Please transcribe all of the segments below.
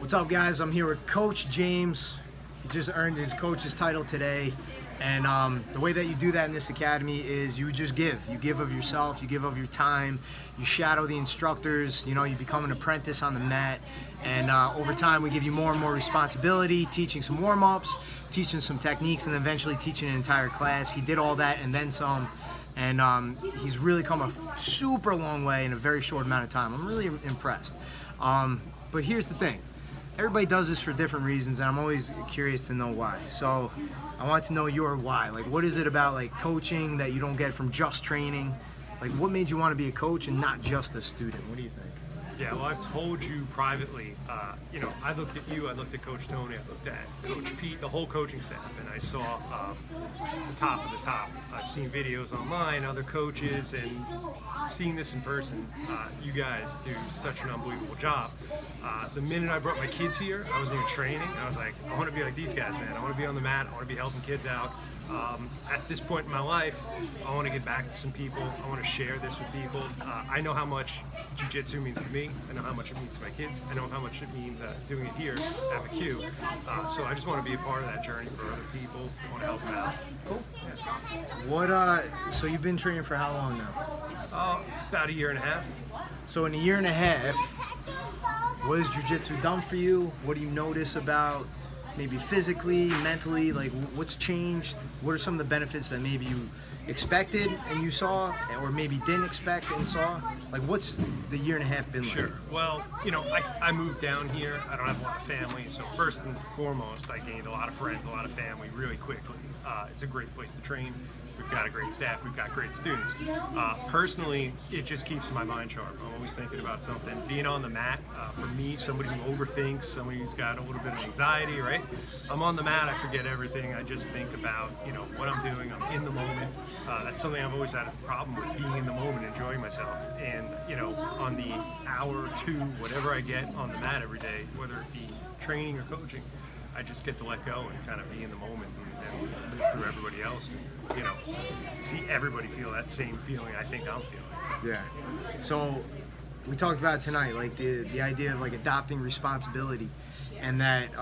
What's up, guys? I'm here with Coach James. He just earned his coach's title today. And the way that you do that in this academy is you just give. You give of yourself, you give of your time, you shadow the instructors, you become an apprentice on the mat. And over time, we give you more and more responsibility, teaching some warm-ups, teaching some techniques, and eventually teaching an entire class. He did all that and then some. And he's really come a super long way in a very short amount of time. I'm really impressed. But here's the thing. Everybody does this for different reasons, and I'm always curious to know why. So I want to know your why. Like, what is it about coaching that you don't get from just training? Like, what made you want to be a coach and not just a student? What do you think? Yeah, well, I've told you privately, I looked at you, I looked at Coach Tony, I looked at Coach Pete, the whole coaching staff, and I saw the top of the top. I've seen videos online, other coaches, and seeing this in person, you guys do such an unbelievable job. The minute I brought my kids here, I wasn't even training. I was like, I want to be like these guys, man. I want to be on the mat. I want to be helping kids out. At this point in my life, I want to get back to some people. I want to share this with people. I know how much Jiu Jitsu means to me. I know how much it means to my kids. I know how much it means doing it here at McHugh. So I just want to be a part of that journey for other people. I want to help them out. Cool. So you've been training for how long now? About a year and a half. So in a year and a half, what has Jiu Jitsu done for you? What do you notice about maybe physically, mentally, like what's changed? What are some of the benefits that maybe you expected and you saw, or maybe didn't expect and saw? Like, what's the year and a half been like? Sure. Well, I moved down here. I don't have a lot of family, so first and foremost, I gained a lot of friends, a lot of family really quickly. It's a great place to train. We've got a great staff. We've got great students. Personally, it just keeps my mind sharp. I'm always thinking about something. Being on the mat, for me, somebody who overthinks, somebody who's got a little bit of anxiety, right? I'm on the mat, I forget everything. I just think about, what I'm doing. I'm in the moment. That's something I've always had a problem with, being in the moment, enjoying myself. And, on the hour or two, whatever I get on the mat every day, whether it be training or coaching, I just get to let go and kind of be in the moment and live through everybody else and, see everybody feel that same feeling I think I'm feeling. Yeah. So we talked about it tonight, like the idea of adopting responsibility, and that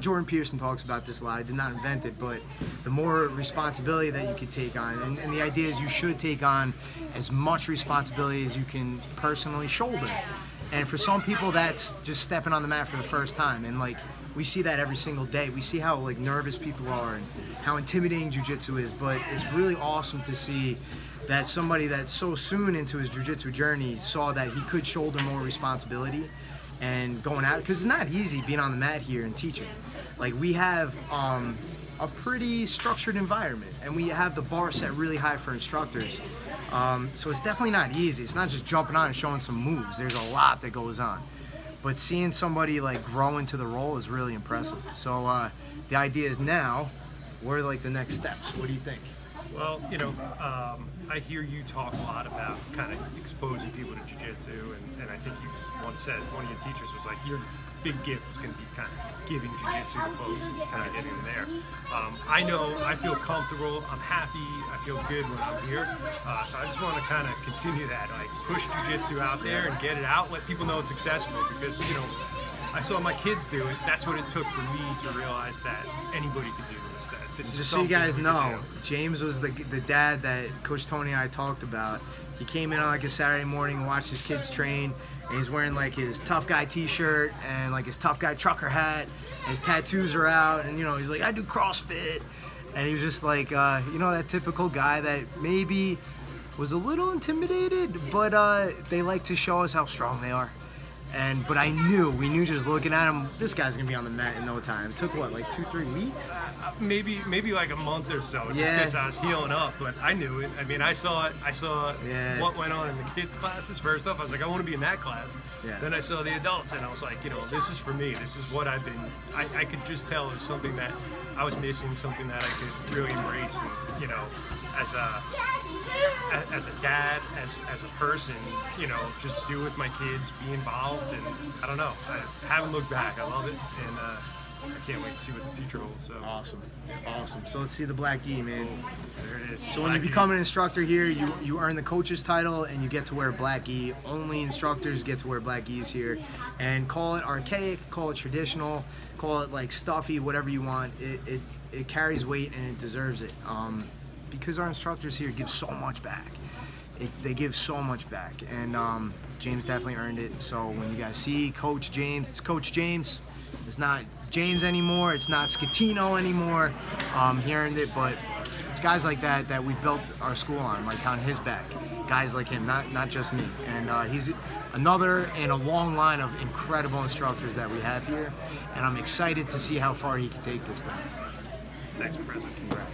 Jordan Peterson talks about this a lot. I did not invent it, but the more responsibility that you could take on, and the idea is you should take on as much responsibility as you can personally shoulder. And for some people, that's just stepping on the mat for the first time. And we see that every single day. We see how nervous people are and how intimidating jiu-jitsu is. But it's really awesome to see that somebody that's so soon into his jiu-jitsu journey saw that he could shoulder more responsibility and going out, because it's not easy being on the mat here and teaching. We have a pretty structured environment, and we have the bar set really high for instructors. So it's definitely not easy. It's not just jumping on and showing some moves. There's a lot that goes on. But seeing somebody grow into the role is really impressive. So the idea is now, what are the next steps? What do you think? Well, I hear you talk a lot about kind of exposing people to jiu-jitsu, and I think you once said, one of your teachers was like, your big gift is going to be kind of giving jiu-jitsu to folks and kind of getting them there. I know I feel comfortable, I'm happy, I feel good when I'm here, so I just want to kind of continue that, push jiu-jitsu out there and get it out, let people know it's accessible, because, I saw my kids do it. That's what it took for me to realize that anybody could do this. That this is just so you guys know, James was the dad that Coach Tony and I talked about. He came in on a Saturday morning and watched his kids train, and he's wearing his tough guy t-shirt and his tough guy trucker hat, and his tattoos are out, and he's like, I do CrossFit, and he was just that typical guy that maybe was a little intimidated, but they like to show us how strong they are. But we knew just looking at him, this guy's gonna be on the mat in no time. It took what, 2-3 weeks? Maybe a month or so, just because I was healing up. But I knew it. I mean, I saw it. I saw what went on in the kids' classes. First off, I was like, I want to be in that class. Yeah. Then I saw the adults, and I was like, this is for me. This is what I've been. I could just tell it was something that I was missing, something that I could really embrace. And as a dad, as a person, just do with my kids, be involved, and I don't know. I haven't looked back. I love it, and I can't wait to see what the future holds. So. Awesome. So let's see the black gi, man. There it is. So when you become an instructor here, you earn the coach's title and you get to wear black gi. Only instructors get to wear black gis here. And call it archaic, call it traditional, call it like stuffy, whatever you want. It carries weight and it deserves it. Because our instructors here give so much back. They give so much back. And James definitely earned it. So when you guys see Coach James, it's Coach James. It's not James anymore. It's not Scatino anymore. He earned it, but it's guys like that we built our school on, like on his back. Guys like him, not just me. And he's another in a long line of incredible instructors that we have here. And I'm excited to see how far he can take this thing. Thanks, President. Congrats.